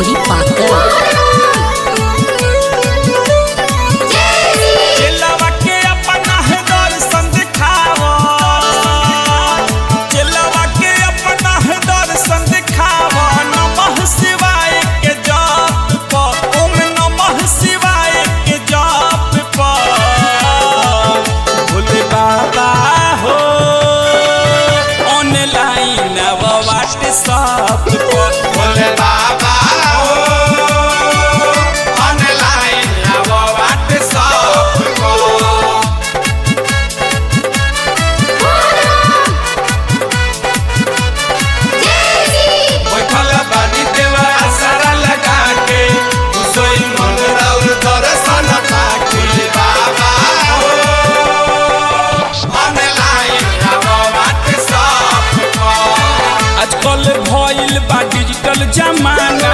खोरी पाकर भोले बाबा हो ऑनलाइन वो व्हाट्सएप को बैठल बानी देवा सारा लगा के सोई मन और दर्शन पाके बाबा हो ऑनलाइन वो व्हाट्सएप को आजकल भइल बा डिजिटल जमाना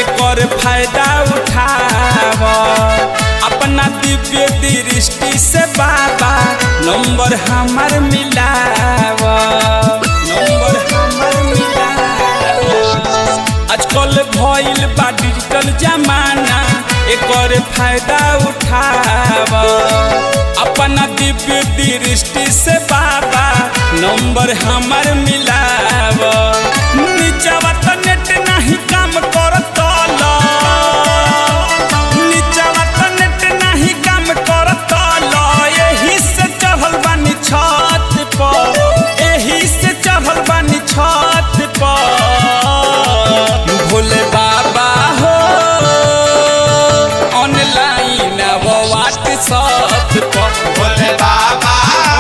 एकर फायदा उठाव अपना दिव्य दृष्टि से बाबा नंबर हमार मिलाव आजकल भइल बा डिजिटल जमाना एकर फायदा उठाव अपना दिव्य दृष्टि से बाबा नंबर हमार मिलाव नीचवा त नेट नहीं काम करत नीचवा त नेट नहीं काम करत यही से चढ़ल बानी छत पर यही से चढ़ल बानी छत पर भोले बाबा हो ऑनलाइन वो व्हाट्सएप पर भोले बाबा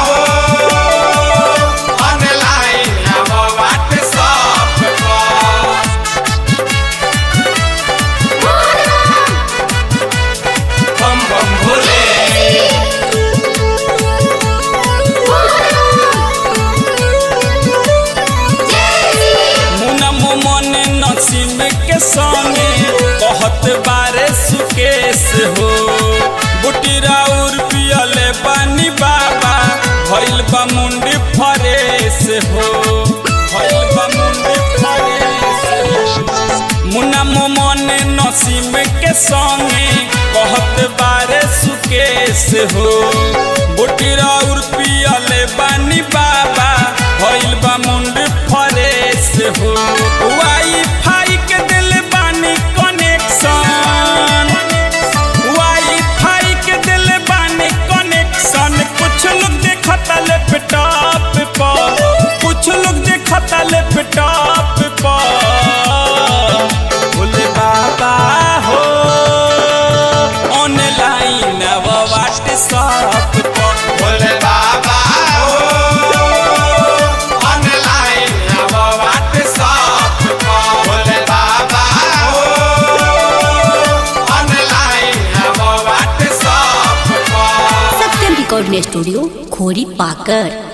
हो ऑनलाइन वो व्हाट्सएप को बम बम भोले मुना मोमन नसीम के संगे कहत बारे सुकेश हो बुटी राउर पियले पानी बाबा भइल बा मुंडी फरेश हो भइल बा मुंडी फरेश हो मुना मोमन नसीम के संगे कहत बारे सुकेश हो बुटी राउर पियले पानी बाबा भइल बा मुंडी फरेश हो वाईफाई के दिल बानी कनेक्शन वाईफाई के दिल बानी कनेक्शन कुछ लोग देखता लैपटॉप पर कुछ लोग देखता लैपटॉप पर भोले बाबा हो ऑनलाइन वो व्हाट्सएप पर भोले बाबा हो ऑनलाइन वो व्हाट्सएप को भोले बाबा हो ऑनलाइन वो व्हाट्सएप को सत्यम रिकॉर्डिंग स्टूडियो खोरी पाकर।